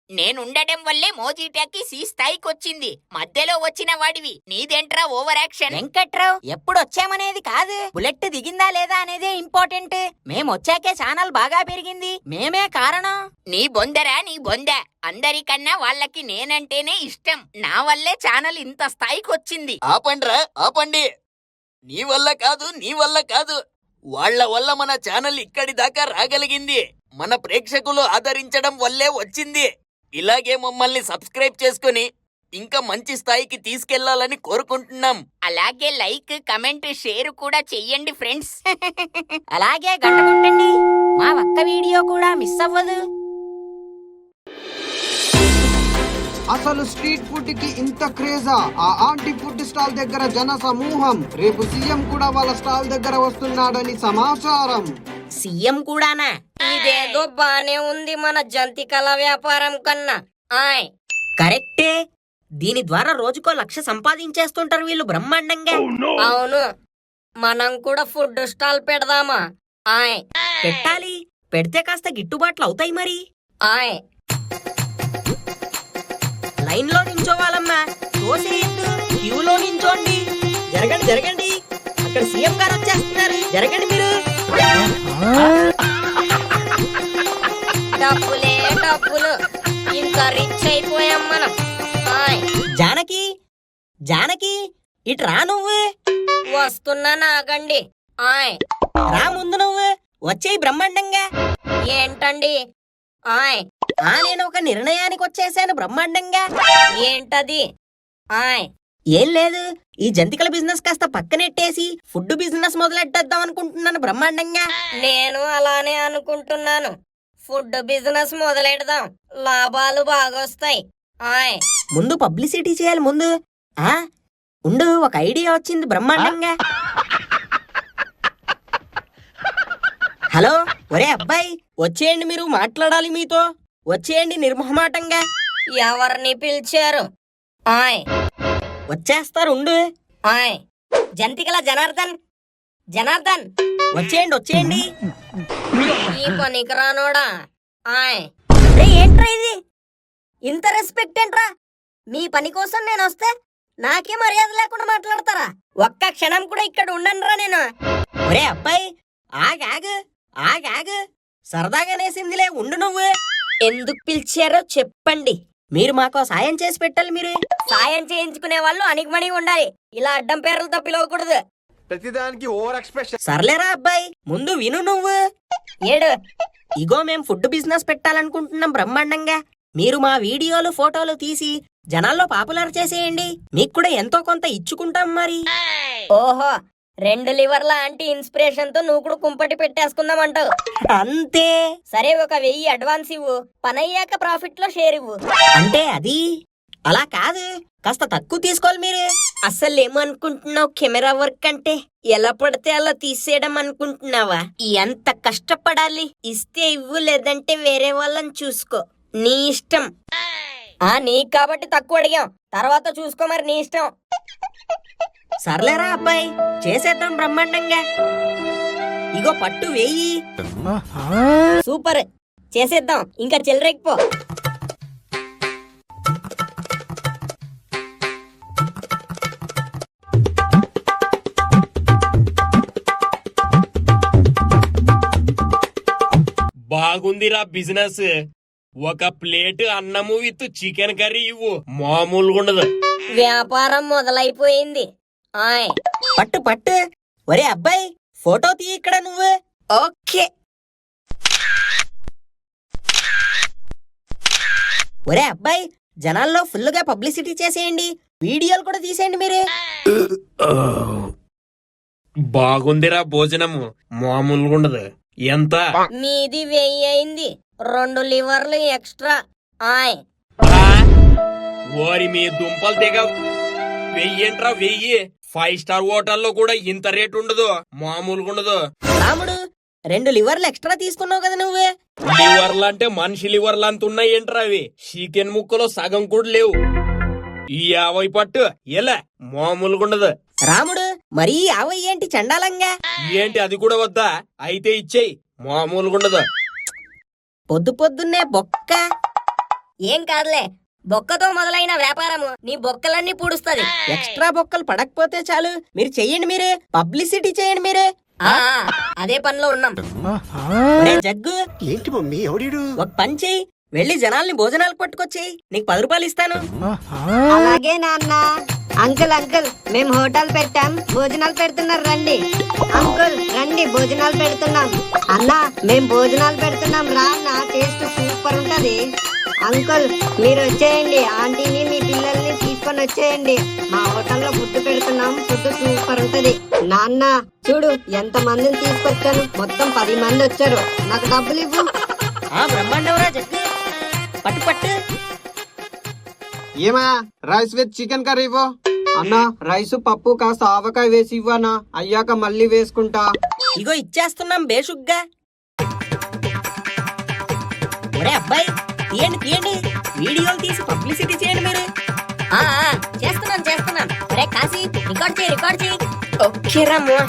నేనుండడం వల్లే మోజీటాకి సి స్థాయికి వచ్చింది. మధ్యలో వచ్చిన వాడివి నీదేంట్రా ఓవర్ యాక్షన్? వెంకట్రావు ఎప్పుడు వచ్చామనేది కాదు, బుల్లెట్ దిగిందా లేదా అనేదే ఇంపార్టెంట్. మేమొచ్చాకే ఛానల్ బాగా పెరిగింది, మేమే కారణం. నీ బొందరా నీ బొంద. అందరికన్నా వాళ్ళకి నేనంటేనే ఇష్టం. నా వల్లే ఛానల్ ఇంత స్థాయికి వచ్చింది. ఆపండ్రా ఆపండి. నీ వల్ల కాదు, వాళ్ళ వల్ల మన ఛానల్ ఇక్కడి దాకా రాగలిగింది. మన ప్రేక్షకులు ఆదరించడం వల్లే వచ్చింది. ఇలాగే మమ్మల్ని సబ్స్క్రైబ్ చేసుకుని ఇంకా మంచి స్థాయికి తీసుకెళ్లాలని కోరుకుంటున్నాం. అలాగే లైక్, కమెంట్, షేర్ కూడా చెయ్యండి ఫ్రెండ్స్. అలాగే గంట కొట్టండి, మా ఒక్క వీడియో కూడా మిస్ అవ్వదు. అసలు స్ట్రీట్ ఫుడ్ కి ఇంత క్రేజా? ఆ ఆంటీ ఫుడ్ స్టాల్ దగ్గర జన సమూహం. రేపు సీఎం కూడా వాళ్ళ స్టాల్ దగ్గర వస్తున్నాడని సమాచారం. సీఎం కూడానా? ఇదేదో బానే ఉంది మన జంతికల వ్యాపారం కన్నా. ఆయ్ కరెక్టే, దీని ద్వారా రోజుకో 1,00,000 సంపాదించేస్తుంటారు వీళ్ళు బ్రహ్మాండంగా. అవును, మనం కూడా ఫుడ్ స్టాల్ పెడదామా? ఆయ్ పెట్టాలి, పెడితే కాస్త గిట్టుబాట్లు అవుతాయి మరి. ఆయ్ లైన్ లో నించోవాలమ్మా, తోసేయద్దు, క్యూలో నించోండి. జరగండి జరగండి, అక్కడ సీఎం గారు వచ్చేస్తున్నారు, జరగండి మీరు. డబ్బులే డబ్బులు, ఇంకా రిచ్ అయిపోయాం మనం. ఆయ్ జానకి జానకి, ఇటు రా, నువ్వు వస్తున్నా నాగండి. ఆయ్ రా, ముందు నువ్వు వచ్చేయి బ్రహ్మాండంగా. ఏంటండి? ఆయ్ నేను ఒక నిర్ణయానికి వచ్చేసాను బ్రహ్మాండంగా. ఏంటది? ఆయ్ ఏం లేదు, ఈ జంతికల బిజినెస్ కాస్త పక్కనెట్టేసి ఫుడ్ బిజినెస్ మొదలెట్టేద్దాం అనుకుంటున్నాను బ్రహ్మాండంగా. నేను అలానే అనుకుంటున్నాను. ఫుడ్ బిజినెస్ మొదలెడదాం, లాభాలు బాగొస్తాయి. ఆయ్ ముందు పబ్లిసిటీ చేయాలి ముందు. ఉండు, ఒక ఐడియా వచ్చింది బ్రహ్మాండంగా. హలో, ఒరే అబ్బాయి, వచ్చేయండి, మీరు మాట్లాడాలి మీతో. వచ్చేయండి నిర్మోహమాటంగా. ఎవరిని పిలిచారు? ఆయ్ వచ్చేస్తారు, ఉండు. ఆయ్ జంతికల జనార్దన్, జనార్దన్ వచ్చేయండి వచ్చేయండి. ఈ పనికి రానోడా. ఆయ్ ఏంట్రా ఇది, ఇంత రెస్పెక్ట్ ఏంట్రా? మీ పని కోసం నేను వస్తే నాకే మర్యాద లేకుండా మాట్లాడతారా? ఒక్క క్షణం కూడా ఇక్కడ ఉండనురా నేను. ఒరే అబ్బాయి, ఆగాగు ఆగాగు, సరదాగానేసిందిలే, ఉండు నువ్వు. ఎందుకు పిలిచారో చెప్పండి. మీరు మాకో సాయం చేసి పెట్టాలి. మీరు సాయం చేయించుకునే వాళ్ళు అణిగిమణి ఉండాలి, ఇలా అడ్డం పేర్లతో పిలవకూడదు. ప్రతిదానికి ఓవర్ ఎక్స్ప్రెషన్. సర్లేరా అబ్బాయి, ముందు విను నువ్వు. ఏడు ఇగో, మేం ఫుడ్ బిజినెస్ పెట్టాలనుకుంటున్నాం బ్రహ్మాండంగా. మీరు మా వీడియోలు, ఫోటోలు తీసి జనాల్లో పాపులర్ చేసేయండి, మీకు కూడా ఎంతో కొంత ఇచ్చుకుంటాం మరి. ఓహో, 2 లివర్ల ఆంటీ ఇన్స్పిరేషన్ తో నువ్వు కూడా కుంపటి పెట్టేసుకుందామంటావు. అంతే. సరే, ఒక 1000 అడ్వాన్స్ ఇవ్వు, పనయ్యాక ప్రాఫిట్ లో షేర్ ఇవ్వు. అంటే అది అలా కాదు, కాస్త తక్కువ తీసుకోవాలి మీరు. అసలు ఏమనుకుంటున్నావు? కెమెరా వర్క్ అంటే ఎలా పడితే అలా తీసేయడం అనుకుంటున్నావా? ఎంత కష్టపడాలి? ఇస్తే ఇవ్వు, లేదంటే వేరే వాళ్ళని చూసుకో, నీ ఇష్టం. నీకు కాబట్టి తక్కువ అడిగాం, తర్వాత చూసుకో మరి, నీ ఇష్టం. సర్లేరా అబ్బాయి, చేసేద్దాం బ్రహ్మాండంగా. ఇగో పట్టు, వేయి. సూపర్, చేసేద్దాం, ఇంకా చిల్లరెక్కిపో. బాగుందిరా బిజినెస్. ఒక ప్లేట్ అన్నము విత్ చికెన్ కర్రీ ఇవ్వు, మామూలుగా ఉండదు. వ్యాపారం మొదలైపోయింది. ఆయ్ పట్టు పట్టు. ఒరే అబ్బాయి, ఫోటో తీ ఇక్కడ నువ్వు. ఓకే. ఒరే అబ్బాయి, జనాల్లో ఫుల్గా పబ్లిసిటీ చేసేయండి, వీడియోలు కూడా తీసేయండి మీరు. బాగుందిరా భోజనము, మామూలుగా ఉండదు. ఎంత? మీది 1000 అయింది, 2 లివర్లు ఎక్స్ట్రా. ఆయ్ ఓరి మీ దుంపలు తెగ. 1000 ఏంట్రా 1000? 5 స్టార్ హోటల్లో కూడా ఇంత రేటు ఉండదు, మామూలుగా ఉండదు. రాముడు, 2 లివర్లు ఎక్స్ట్రా తీసుకున్నావు కదా నువ్వే. లివర్లు అంటే మనిషి లివర్లు అంత ఉన్నాయి ఏంట్రా అవి? చికెన్ ముక్కలో సగం కూడా లేవు. ఈ 50 పట్టు ఎలా, మామూలుగా ఉండదు. రాముడు, మరీ 50 ఏంటి చండాలంగా? ఏంటి, అది కూడా వద్దా? అయితే ఇచ్చేయి, మామూలుగా ఉండదు. పొద్దున్నే బొక్క ఏం కాదులే, బొక్కతో మొదలైన వ్యాపారము నీ బొక్కలన్నీ పూడుస్తుంది. ఎక్స్ట్రా బొక్కలు పడకపోతే చాలు, మీరు చెయ్యండి, మీరే పబ్లిసిటీ చేయండి మీరే. అదే పనిలో ఉన్నాం. ఒరే జగ్గు, ఏంటి మమ్మీ ఎవడీడు? ఒక పని చెయ్యి, వెళ్ళి జనాల్ని భోజనాలు పట్టుకొచ్చేయి, నీకు 10 రూపాయలు ఇస్తాను. అలాగే నాన్న. అంకుల్ అంకుల్, మేము హోటల్ పెట్టాం, భోజనాలు పెడుతున్నారు రండి. అంకుల్ రండి, భోజనాలు పెడుతున్నాం. అన్నా మేము భోజనాలు పెడుతున్నాం రా అన్న, టేస్ట్ సూపర్ ఉంటది. అంకుల్ మీరు వచ్చేయండి, ఆంటీని మీ పిల్లల్ని తీసుకొని వచ్చేయండి. మా హోటల్లో ఫుడ్ పెడుతున్నాం, ఫుడ్ సూపర్ ఉంటది. నాన్న చూడు ఎంత మందిని తీసుకొచ్చాను, మొత్తం 10 మంది వచ్చారు. నాకు డబ్బులు ఇవ్వు. బ్రహ్మాండంరా జగ్గు, పట్టు పట్టు. ఏమా రైస్ విత్ చికెన్ కర్రీ ఇవ్వు. అన్నా రైస్ పప్పు కాస్త ఆవకాయ వేసి ఇవ్వనా, అయ్యాక మళ్ళీ వేసుకుంటా. ఇగో ఇచ్చేస్తున్నాం బేషుగ్గా. ఒరే అబ్బాయి, తీయండి తీయండి, వీడియోలు తీసి పబ్లిసిటీ చేయండి మీరు. చేస్తున్నాం. ఒరే కాశీ, రికార్డ్ చేయి. ఓకే రమ్మా.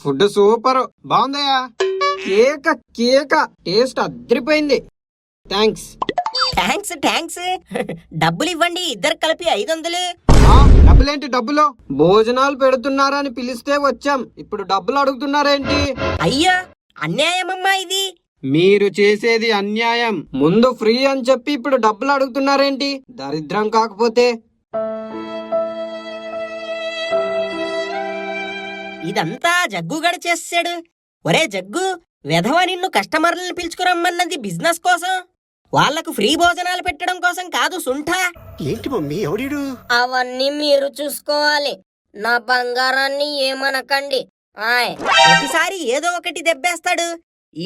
ఫుడ్ సూపర్ బాగుందయ్యా. కేక టేస్ట్ అదిరిపోయింది. థ్యాంక్స్. థ్యాంక్స్. డబ్బులు ఇవ్వండి, ఇద్దరు కలిపి 500. డబ్బులేంటి డబ్బులు? భోజనాలు పెడుతున్నారని పిలిస్తే వచ్చాం, ఇప్పుడు డబ్బులు అడుగుతున్నారేంటి? అయ్యో అన్యాయమమ్మా ఇది. మీరు చేసేది అన్యాయం. ముందు ఫ్రీ అని చెప్పి ఇప్పుడు డబ్బులు అడుగుతున్నారేంటి? దరిద్రం కాకపోతే. ఇదంతా జగ్గుగడ చేసాడు. ఒరే జగ్గు, వెధవ నిన్ను కస్టమర్లను పిలుచుకురమ్మన్నది బిజినెస్ కోసం, వాళ్లకు ఫ్రీ భోజనాలు పెట్టడం కోసం కాదు సుంఠా. ఏంటి మమ్మీ ఎవడీడు? అవన్నీ మీరు చూసుకోవాలి, నా బంగారాన్ని ఏమనకండి. ప్రతిసారి ఏదో ఒకటి దెబ్బేస్తాడు.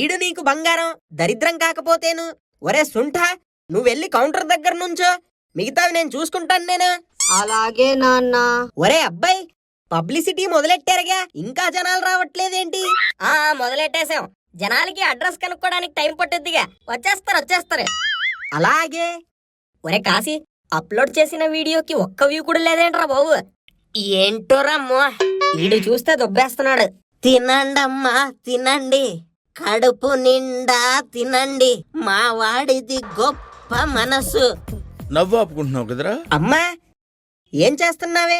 ఈడు నీకు బంగారం, దరిద్రం కాకపోతేను. ఒరే సుంఠా, నువ్వెళ్ళి కౌంటర్ దగ్గర నుంచో, మిగతావి నేను చూసుకుంటాను నేను. అలాగే నాన్న. ఒరే అబ్బాయి, పబ్లిసిటీ మొదలెట్టారుగా, ఇంకా జనాలు రావట్లేదేంటి? మొదలెట్టేశాం, జనాలకి అడ్రస్ కనుక్కోడానికి టైం పట్టుద్దిగా. వచ్చేస్తారు. అలాగే. ఒరే కాశీ, అప్లోడ్ చేసిన వీడియోకి ఒక్క వ్యూ కూడా లేదేంట్రా బాబు. ఏంటోరమ్మో, వీడు చూస్తే దొబ్బేస్తున్నాడు. తినండమ్మా తినండి, కడుపు నిండా తినండి, మా వాడిది గొప్ప మనసు. నవ్వు ఆపుకుంటున్నావు కదరా? అమ్మా ఏం చేస్తున్నావే?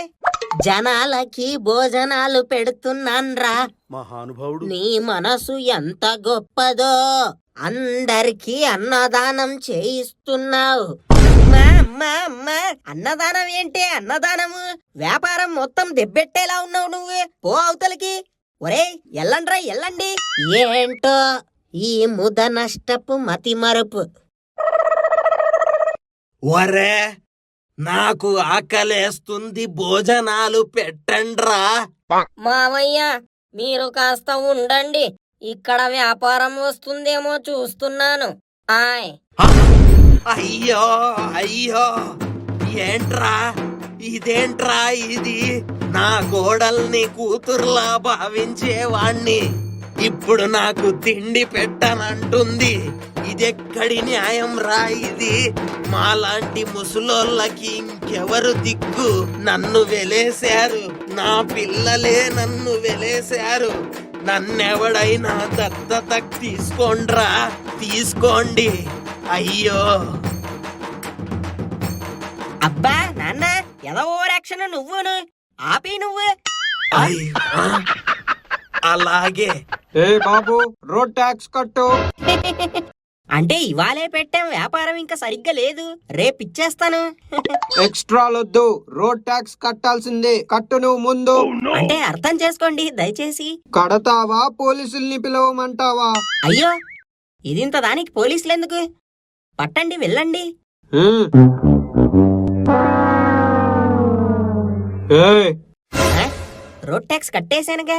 జనాలకి భోజనాలు పెడుతున్నాన్రా. మహానుభావుడు. నీ మనసు ఎంత గొప్పదో, అందరికీ అన్నదానం చేయిస్తున్నావు. అమ్మా, అన్నదానం ఏంటి? అన్నదానము వ్యాపారం మొత్తం దెబ్బెట్టేలా ఉన్నావు నువ్వు. పో అవతలికి. ఒరే ఎల్లండి. ఏంటో ఈ ముద నష్టపు మతి మరుపు. ఒరే, నాకు ఆకలేస్తుంది, భోజనాలు పెట్టండ్రా. మావయ్య మీరు కాస్త ఉండండి, ఇక్కడ వ్యాపారం వస్తుందేమో చూస్తున్నాను. అయ్యో ఏంట్రా ఇదేంట్రా ఇది? నా కోడల్ని కూతుర్లా భావించేవాణ్ణి ఇప్పుడు నాకు తిండి పెట్టనంటుంది. ఇదెక్కడి న్యాయం రా ఇది? మాలాంటి ముసలోళ్ళకి ఇంకెవరు దిక్కు? నన్ను వెలేశారు, నా పిల్లలే నన్ను వెలేశారు. నన్నెవడైనా దత్తతకు తీసుకోండ్రా, తీసుకోండి. అయ్యో అబ్బా నాన్న, ఎలా ఓవర్ యాక్షన్ నువ్వును. ఆపి నువ్వు. అలాగే. ఏ బాబు, రోడ్ ట్యాక్స్ కట్టు. అంటే ఇవాళే పెట్టాం, వ్యాపారం ఇంకా సరిగ్గా లేదు, రేపిచ్చేస్తాను. ఎక్స్ట్రాలొద్దు, రోడ్ ట్యాక్స్ కట్టాల్సిందే. కట్టు నువ్వు ముందు. అంటే అర్థం చేసుకోండి దయచేసి. కడతావా పోలీసుల్ని పిలవమంటావా? అయ్యో ఇదింత దానికి పోలీసులు ఎందుకు? పట్టండి వెళ్ళండి. రోడ్ ట్యాక్స్ కట్టేశానుగా,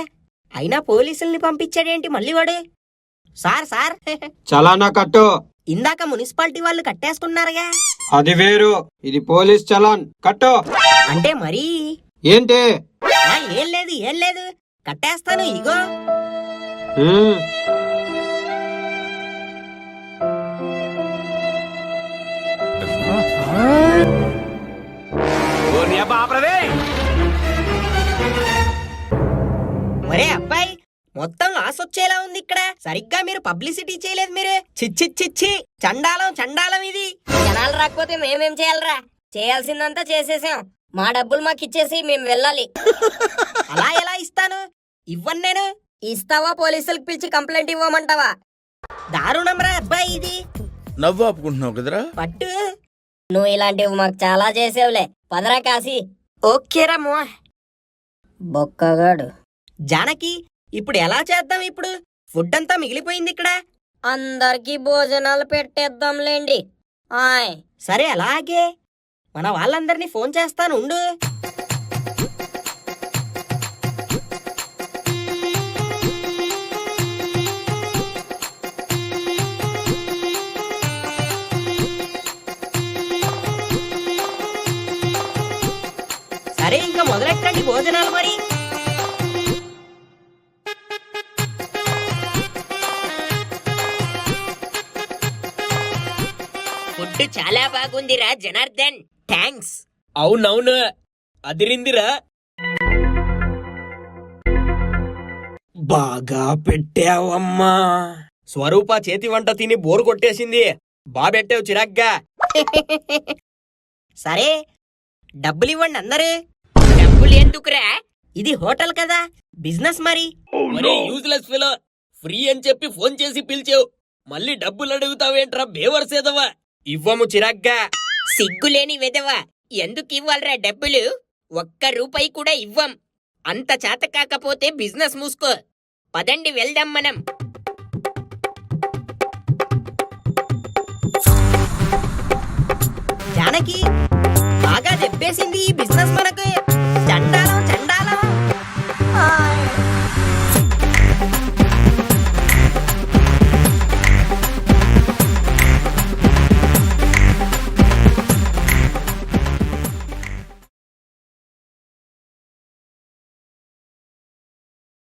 అయినా పోలీసుల్ని పంపించాడేంటి మళ్ళీ వాడు? సార్ చలానా కట్టు. ఇందాక మున్సిపాలిటీ వాళ్ళు కట్టేసుకున్నారుగా. అది వేరు, ఇది పోలీస్ చలాన్. కట్టు. అంటే మరీ ఏంటి? ఏం లేదు కట్టేస్తాను, ఇగో. ఒరే అబ్బాయి మొత్తం లాస్ వచ్చేలా ఉంది ఇక్కడ. సరిగ్గా మీరు పబ్లిసిటీ చేయలేదు మీరు. చిచ్చి చండాలం చండాలం ఇది. జనాలు రాకపోతే మేమేం చేయాలరా? చేయాల్సిందంతా చేసేసాం. మా డబ్బులు మాకు ఇచ్చేసి మేము వెళ్ళాలి. అలా ఎలా ఇస్తాను? ఇవ్వను నేను. ఇస్తావా పోలీసులకు పిలిచి కంప్లైంట్ ఇవ్వమంటావా? దారుణం రా అబ్బాయి ఇది. నవ్వు ఆపుకుంటున్నావు కదరా? పట్టు. నువ్వు ఇలాంటివి మాకు చాలా చేసేవులే. పదరా కాశీ. ఓకేరా మో. బొక్కగాడు. జానకి ఇప్పుడు ఎలా చేద్దాం? ఇప్పుడు ఫుడ్ అంతా మిగిలిపోయింది ఇక్కడ. అందరికి భోజనాలు పెట్టేద్దాంలేండి. ఆయ్ సరే అలాగే. మన వాళ్ళందరినీ ఫోన్ చేస్తాను ఉండు. సరే ఇంకా మొదలెట్టండి భోజనాలు మరి. ఫుడ్ చాలా బాగుందిరా జనార్దన్. థ్యాంక్స్. అవునవును, అదిరిందిరా. బాగా పెట్టావమ్మా. స్వరూప చేతి వంట తిని బోరు కొట్టేసింది. బాబెట్టావు చిరాగ్గా. సరే డబ్బులు ఇవ్వండి అందరూ. డబ్బులు ఎందుకురా? ఇది హోటల్ కదా, బిజినెస్ మరి. యూజ్లెస్ ఫెలో, ఫ్రీ అని చెప్పి ఫోన్ చేసి పిలిచావు, మళ్ళీ డబ్బులు అడుగుతావేంట్రా బేవర్సేదవా? ఇవ్వము చిరాగ్గా. సిగ్గులేని వెదవా, ఎందుకు ఇవ్వాలరా డబ్బులు? ఒక్క రూపాయి కూడా ఇవ్వం. అంత చేత కాకపోతే బిజినెస్ మూసుకో. పదండి వెళ్దాం మనం. జానకి బాగా చెప్పేసింది ఈ బిజినెస్ మనకు.